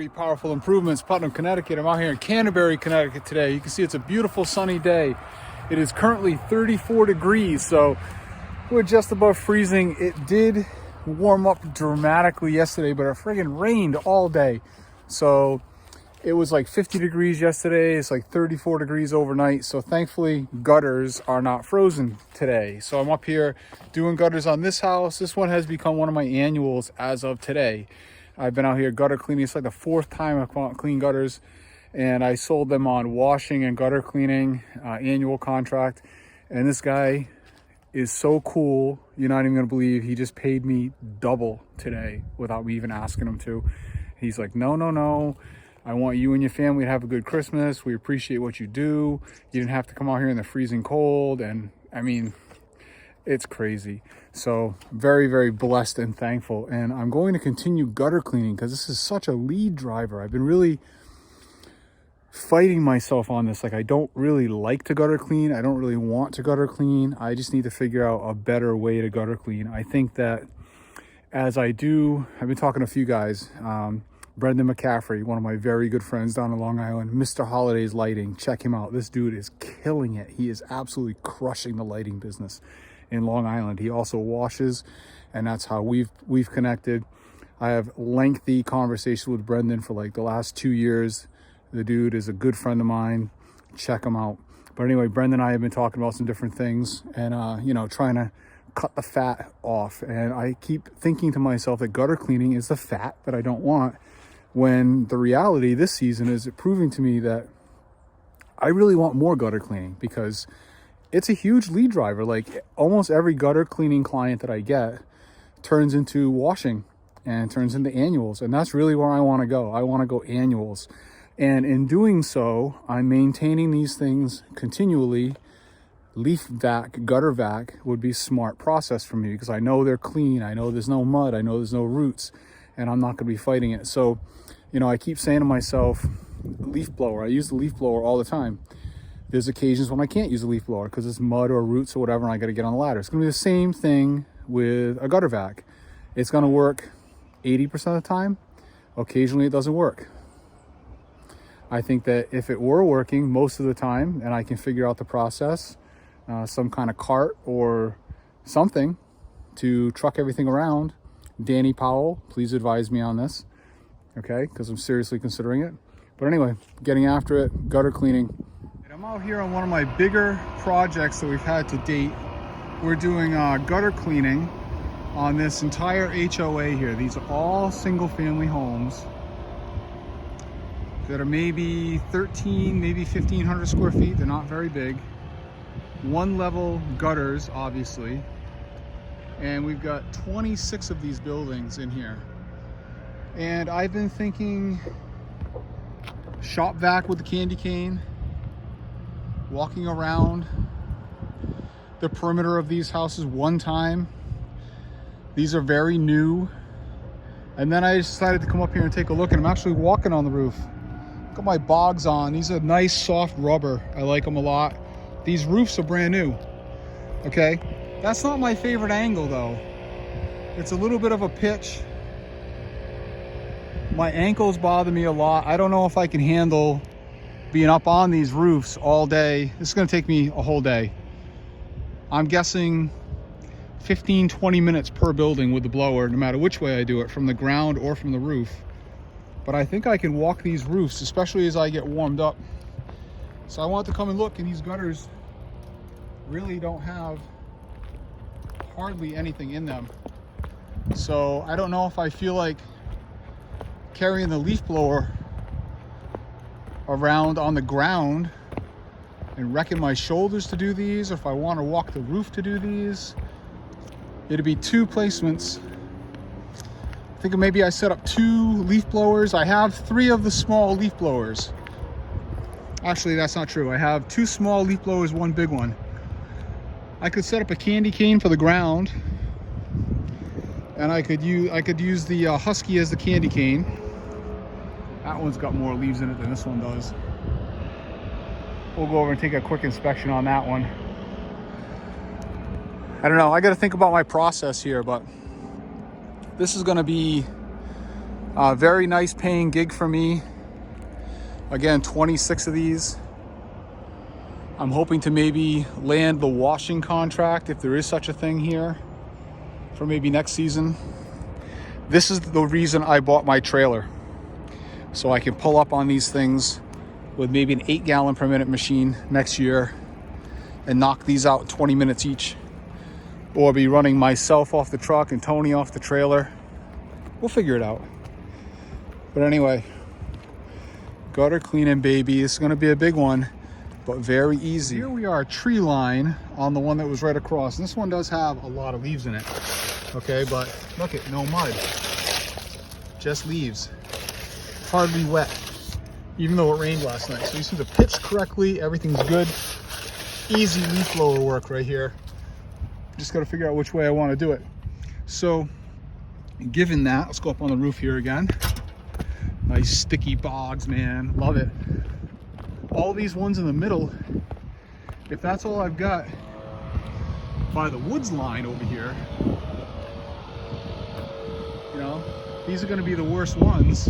Pretty Powerful Improvements, Putnam, Connecticut. I'm out here in Canterbury, Connecticut today. You can see it's a beautiful sunny day. It is currently 34 degrees, so we're just above freezing. It did warm up dramatically yesterday, but it friggin' rained all day. So it was like 50 degrees yesterday. It's like 34 degrees overnight. So thankfully gutters are not frozen today. So I'm up here doing gutters on this house. This one has become one of my annuals as of today. I've been out here gutter cleaning. It's like the fourth time I've come out and cleaned gutters, and I sold them on washing and gutter cleaning, annual contract. And this guy is so cool. You're not even gonna believe he just paid me double today without me even asking him to. He's like, no. I want you and your family to have a good Christmas. We appreciate what you do. You didn't have to come out here in the freezing cold. And I mean, it's crazy. So very, very blessed and thankful. And I'm going to continue gutter cleaning because this is such a lead driver. I've been really fighting myself on this. Like, I don't really like to gutter clean. I don't really want to gutter clean. I just need to figure out a better way to gutter clean. I think that as I do, I've been talking to a few guys, Brendan McCaffrey, one of my very good friends down in Long Island, Mr. Holiday's Lighting. Check him out. This dude is killing it. He is absolutely crushing the lighting business in Long Island. He also washes, and that's how we've connected. I have lengthy conversations with Brendan for like the last 2 years. The dude is a good friend of mine. Check him out. But anyway, Brendan and I have been talking about some different things and, trying to cut the fat off. And I keep thinking to myself that gutter cleaning is the fat that I don't want, when the reality this season is proving to me that I really want more gutter cleaning, because it's a huge lead driver. Like, almost every gutter cleaning client that I get turns into washing and turns into annuals. And that's really where I want to go. I want to go annuals. And in doing so, I'm maintaining these things continually. Leaf vac, gutter vac would be a smart process for me, because I know they're clean. I know there's no mud. I know there's no roots, and I'm not going to be fighting it. So, I keep saying to myself, leaf blower. I use the leaf blower all the time. There's occasions when I can't use a leaf blower because it's mud or roots or whatever, and I got to get on the ladder. It's going to be the same thing with a gutter vac. It's going to work 80% of the time. Occasionally it doesn't work. I think that if it were working most of the time, and I can figure out the process, some kind of cart or something to truck everything around, Danny Powell, please advise me on this, okay? Because I'm seriously considering it. But anyway, getting after it, gutter cleaning. And I'm out here on one of my bigger projects that we've had to date. We're doing gutter cleaning on this entire HOA here. These are all single family homes that are maybe 13, maybe 1,500 square feet. They're not very big. One level gutters, obviously. And we've got 26 of these buildings in here. And I've been thinking shop vac with the candy cane, walking around the perimeter of these houses one time. These are very new. And then I decided to come up here and take a look, and I'm actually walking on the roof. Got my bogs on. These are nice soft rubber. I like them a lot. These roofs are brand new. Okay, that's not my favorite angle though. It's a little bit of a pitch. My ankles bother me a lot. I don't know if I can handle being up on these roofs all day. This is going to take me a whole day. I'm guessing 15-20 minutes per building with the blower, no matter which way I do it, from the ground or from the roof. But I think I can walk these roofs, especially as I get warmed up. So I want to come and look, and these gutters really don't have hardly anything in them. So I don't know if I feel like carrying the leaf blower around on the ground and wrecking my shoulders to do these, or if I want to walk the roof to do these. It'd be two placements. I think maybe I set up 2 leaf blowers. I have 3 of the small leaf blowers. Actually, that's not true. I have 2 small leaf blowers, 1 big one. I could set up a candy cane for the ground, and I could use the Husky as the candy cane. That one's got more leaves in it than this one does. We'll go over and take a quick inspection on that one. I don't know. I got to think about my process here, but this is going to be Very nice paying gig for me. Again, 26 of these. I'm hoping to maybe land the washing contract, if there is such a thing here, for maybe next season. This is the reason I bought my trailer. So I can pull up on these things with maybe an 8 gallon per minute machine next year and knock these out in 20 minutes each. Or be running myself off the truck and Tony off the trailer. We'll figure it out. But anyway, gutter cleaning, baby. It's gonna be a big one, but very easy. Here we are, tree line on the one that was right across. And this one does have a lot of leaves in it. Okay, but look at no mud. Just leaves. Hardly wet, even though it rained last night. So you see the pitch correctly, everything's good. Easy leaf blower work right here. Just got to figure out which way I want to do it. So given that, let's go up on the roof here again. Nice sticky bogs, man, love it. All these ones in the middle, if that's all I've got by the woods line over here, you know, these are going to be the worst ones.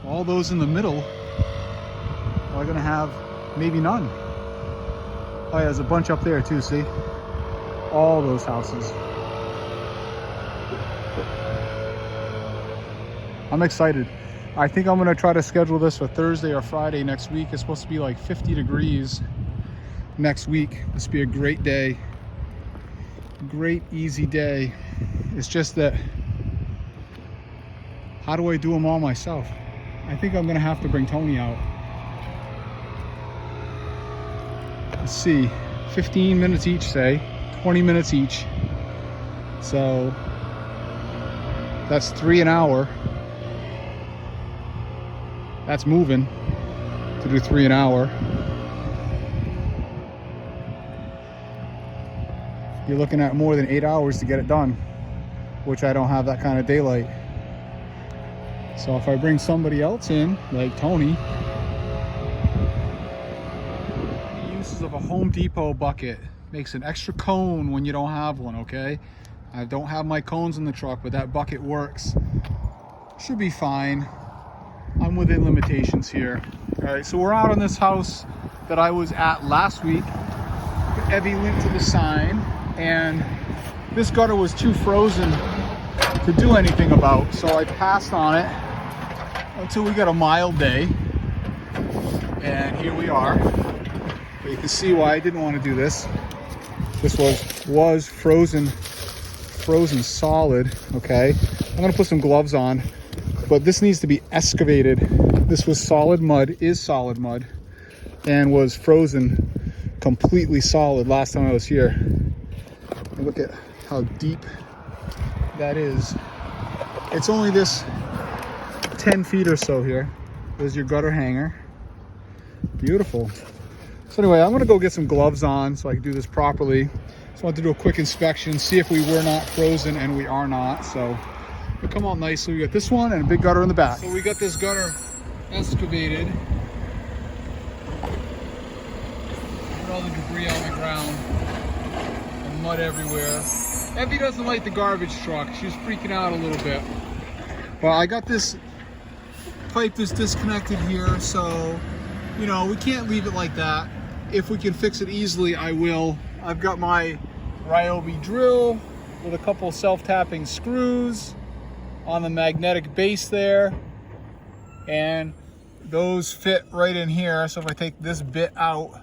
All those in the middle are going to have maybe none. Oh yeah, there's a bunch up there too, see? All those houses. I'm excited. I think I'm going to try to schedule this for Thursday or Friday next week. It's supposed to be like 50 degrees next week. This will be a great day. Great, easy day. It's just that, how do I do them all myself? I think I'm gonna have to bring Tony out. Let's see, 15 minutes each, say, 20 minutes each. So that's 3 an hour. That's moving to do 3 an hour. You're looking at more than 8 hours to get it done, which I don't have that kind of daylight. So if I bring somebody else in, like Tony, the uses of a Home Depot bucket makes an extra cone when you don't have one, okay? I don't have my cones in the truck, but that bucket works. Should be fine. I'm within limitations here. All right, so we're out on this house that I was at last week. Evie linked to the sign, and this gutter was too frozen to do anything about, so I passed on it until we got a mild day, and here we are. But you can see why I didn't want to do this. This was frozen solid. Okay, I'm gonna put some gloves on, but this needs to be excavated. This was solid mud, is solid mud, and was frozen completely solid last time I was here. And look at how deep that is. It's only this 10 feet or so here. There's your gutter hanger. Beautiful. So anyway, I'm gonna go get some gloves on so I can do this properly. Just want to do a quick inspection, see if we were not frozen, and we are not. So it'll come out nicely. We got this one and a big gutter in the back. So we got this gutter excavated. Put all the debris on the ground and mud everywhere. Evie doesn't like the garbage truck. She's freaking out a little bit. Well, I got this pipe that's disconnected here, so you know, we can't leave it like that. If we can fix it easily, I will. I've got my Ryobi drill with a couple self-tapping screws on the magnetic base there, and those fit right in here. So if I take this bit out,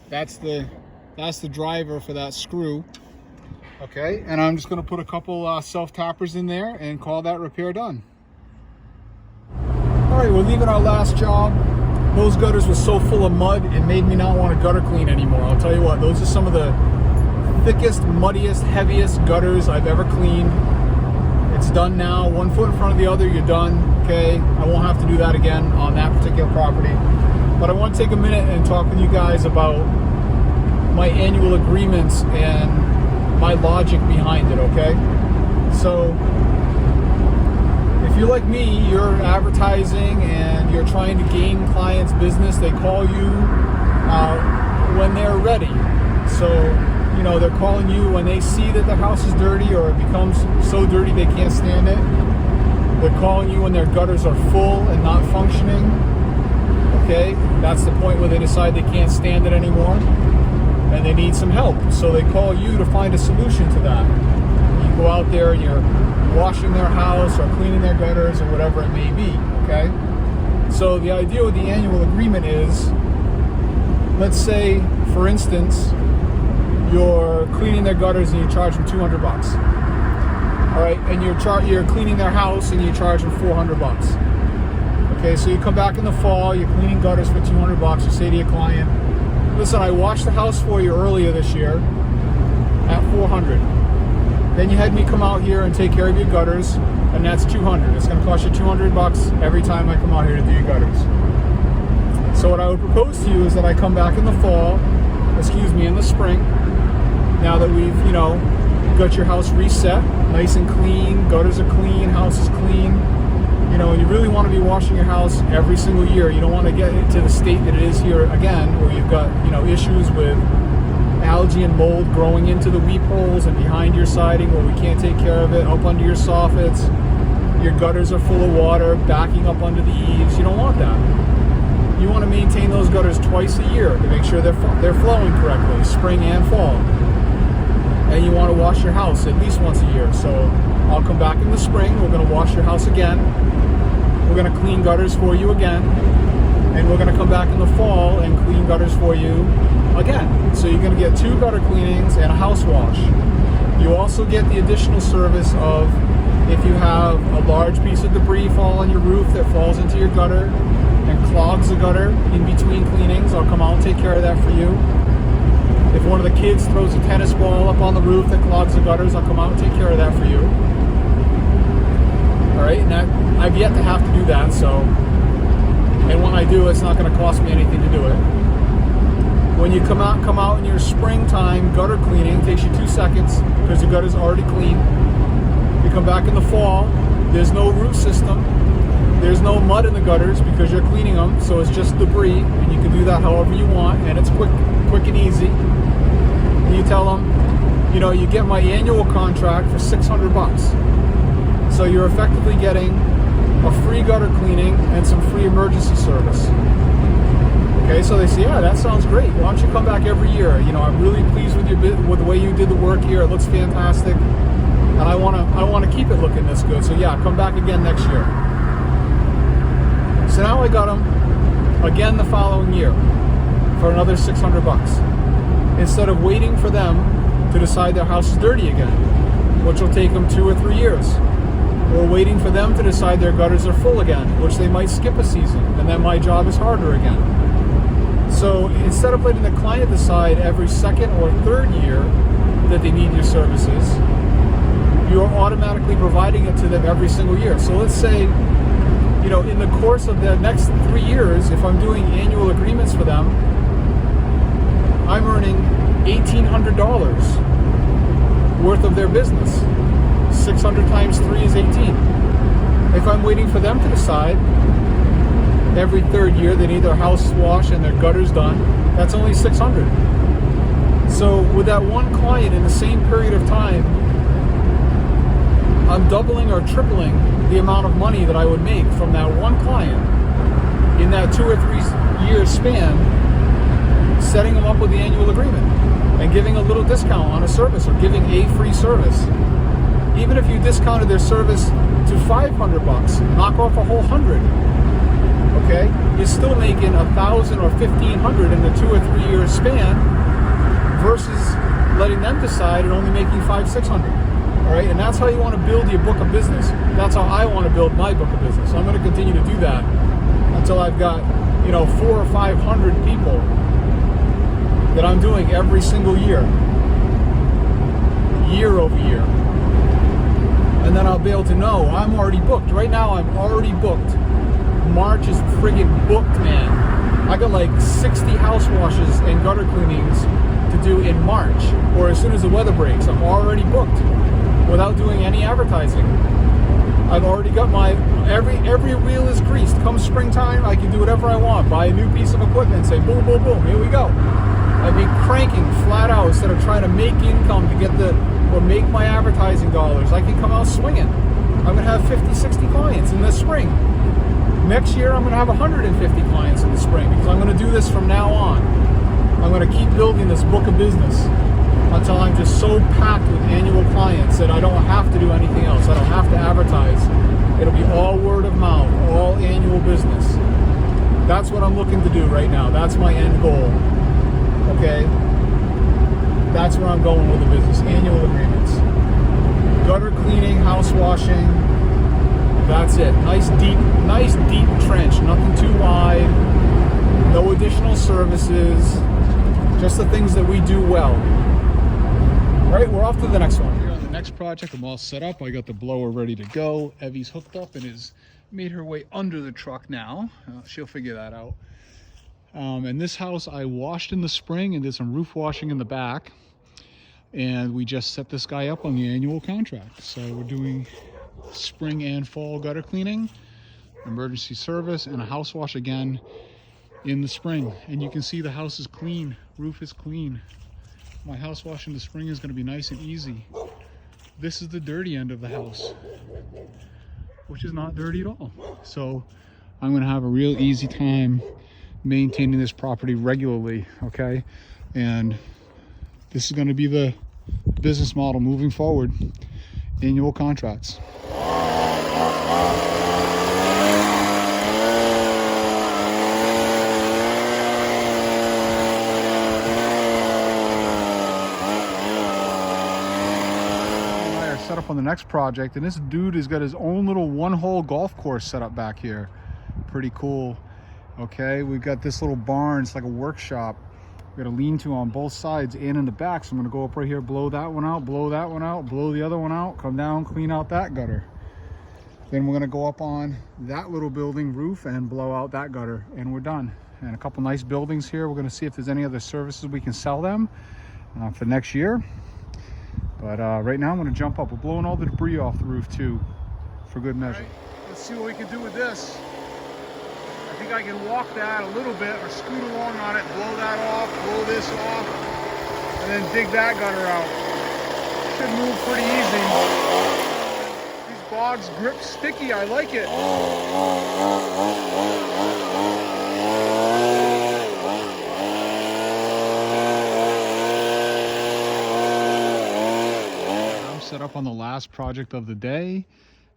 that's the driver for that screw. Okay, and I'm just gonna put a couple self-tappers in there and call that repair done. All right, we're leaving our last job. Those gutters were so full of mud, it made me not want to gutter clean anymore. I'll tell you what, those are some of the thickest, muddiest, heaviest gutters I've ever cleaned. It's done now, 1 foot in front of the other, you're done, okay? I won't have to do that again on that particular property. But I want to take a minute and talk with you guys about my annual agreements and my logic behind it, okay? So, if you're like me, you're advertising and you're trying to gain clients' business. They call you when they're ready. So, you know, they're calling you when they see that the house is dirty or it becomes so dirty they can't stand it. They're calling you when their gutters are full and not functioning. Okay, that's the point where they decide they can't stand it anymore and they need some help. So they call you to find a solution to that. You go out there and you're washing their house or cleaning their gutters or whatever it may be. Okay, so the idea with the annual agreement is, let's say, for instance, you're cleaning their gutters and you charge them $200. All right, and you're cleaning their house and you charge them $400. Okay, so you come back in the fall, you're cleaning gutters for $200. You say to your client, listen, I washed the house for you earlier this year at $400. Then you had me come out here and take care of your gutters, and that's $200. It's going to cost you $200 every time I come out here to do your gutters. So what I would propose to you is that I come back in the fall, in the spring, now that we've, got your house reset, nice and clean, gutters are clean, house is clean, and you really want to be washing your house every single year. You don't want to get it to the state that it is here again, where you've got, issues with algae and mold growing into the weep holes and behind your siding where we can't take care of it, up under your soffits. Your gutters are full of water, backing up under the eaves. You don't want that. You want to maintain those gutters twice a year to make sure they're flowing correctly, spring and fall. And you want to wash your house at least once a year. So I'll come back in the spring, we're going to wash your house again, we're going to clean gutters for you again, and we're going to come back in the fall and clean gutters for you again. So you're going to get 2 gutter cleanings and a house wash. You also get the additional service of, if you have a large piece of debris fall on your roof that falls into your gutter and clogs the gutter in between cleanings, I'll come out and take care of that for you. If one of the kids throws a tennis ball up on the roof that clogs the gutters, I'll come out and take care of that for you. All right, and I've yet to have to do that, and when I do, it's not going to cost me anything to do it. When you come out in your springtime gutter cleaning, it takes you 2 seconds because the gutter's already clean. You come back in the fall, there's no root system, there's no mud in the gutters because you're cleaning them, so it's just debris, and you can do that however you want, and it's quick and easy. And you tell them, you get my annual contract for $600. So you're effectively getting a free gutter cleaning and some free emergency service. Okay, so they say, yeah, that sounds great. Why don't you come back every year? I'm really pleased with the way you did the work here. It looks fantastic, and I want to keep it looking this good. So yeah, come back again next year. So now I got them again the following year for another $600, instead of waiting for them to decide their house is dirty again, which will take them 2 or 3 years, or waiting for them to decide their gutters are full again, which they might skip a season, and then my job is harder again. So instead of letting the client decide every 2nd or 3rd year that they need your services, you're automatically providing it to them every single year. So let's say, in the course of the next 3 years, if I'm doing annual agreements for them, I'm earning $1,800 worth of their business. 600 times 3 is 18. If I'm waiting for them to decide every 3rd year they need their house washed and their gutters done, that's only 600. So with that one client in the same period of time, I'm doubling or tripling the amount of money that I would make from that one client in that 2 or 3 year span, setting them up with the annual agreement and giving a little discount on a service or giving a free service. Even if you discounted their service to $500, knock off a whole 100. Okay, you're still making $1,000 or $1,500 in the 2 or 3 year span versus letting them decide and only making $500-600. All right, and that's how you want to build your book of business. That's how I want to build my book of business. I'm going to continue to do that until I've got 400 or 500 people that I'm doing every single year over year. And then I'll be able to know I'm already booked. Right now I'm already booked. March is friggin' booked, man. I got like 60 house washes and gutter cleanings to do in March, or as soon as the weather breaks. I'm already booked without doing any advertising. I've already got my, every wheel is greased. Come springtime, I can do whatever I want. Buy a new piece of equipment, say boom, boom, boom, here we go. I'd be cranking flat out instead of trying to make income to get or make my advertising dollars. I can come out swinging. I'm gonna have 50, 60 clients in the spring. Next year, I'm gonna have 150 clients in the spring because I'm gonna do this from now on. I'm gonna keep building this book of business until I'm just so packed with annual clients that I don't have to do anything else. I don't have to advertise. It'll be all word of mouth, all annual business. That's what I'm looking to do right now. That's my end goal, okay? That's where I'm going with the business, annual agreements. Gutter cleaning, house washing, that's it. Nice deep trench, nothing too wide, no additional services, just the things that we do well. All right, we're off to the next one. Here on the next project, I'm all set up. I got the blower ready to go. Evie's hooked up and has made her way under the truck now. She'll figure that out. And this house I washed in the spring and did some roof washing in the back. And we just set this guy up on the annual contract. So we're doing spring and fall gutter cleaning, emergency service, and a house wash again in the spring. And you can see the house is clean, roof is clean. My house wash in the spring is going to be nice and easy. This is the dirty end of the house, which is not dirty at all. So I'm going to have a real easy time maintaining this property regularly, okay? And this is going to be the business model moving forward, annual contracts. Set up on the next project, and this dude has got his own little one-hole golf course set up back here. Pretty cool. Okay, we've got this little barn. It's like a workshop. We got a lean-to on both sides and in the back. So I'm gonna go up right here, blow that one out, blow that one out, blow the other one out, come down, clean out that gutter. Then we're gonna go up on that little building roof and blow out that gutter, and we're done. And a couple nice buildings here. We're gonna see if there's any other services we can sell them for next year. But right now I'm going to jump up. We're blowing all the debris off the roof too, for good measure. Right, let's see what we can do with this. I think I can walk that a little bit or scoot along on it, blow that off, blow this off, and then dig that gutter out. Should move pretty easy. These bogs grip sticky. I like it. Set up on the last project of the day.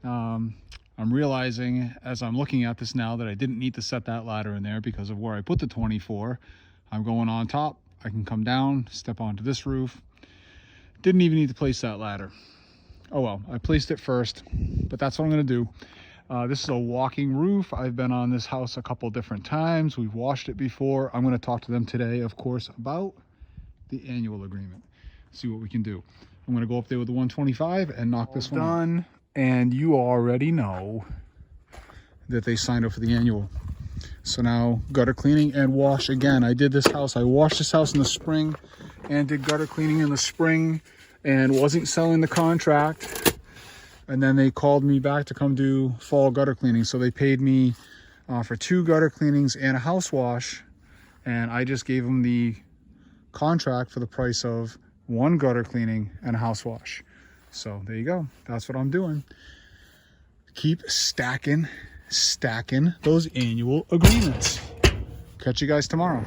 I'm realizing as I'm looking at this now that I didn't need to set that ladder in there because of where I put the 24. I'm going on top. I can come down, step onto this roof. Didn't even need to place that ladder. Oh well, I placed it first, but that's what I'm going to do. This is a walking roof. I've been on this house a couple different times. We've washed it before. I'm going to talk to them today, of course, about the annual agreement. See what we can do. I'm going to go up there with the 125 and knock this one done. And you already know that they signed up for the annual. So now gutter cleaning and wash again. I did this house. I washed this house in the spring and did gutter cleaning in the spring and wasn't selling the contract. And then they called me back to come do fall gutter cleaning. So they paid me for 2 gutter cleanings and a house wash. And I just gave them the contract for the price of 1 gutter cleaning and a house wash. So there you go. That's what I'm doing. Keep stacking those annual agreements. Catch you guys tomorrow.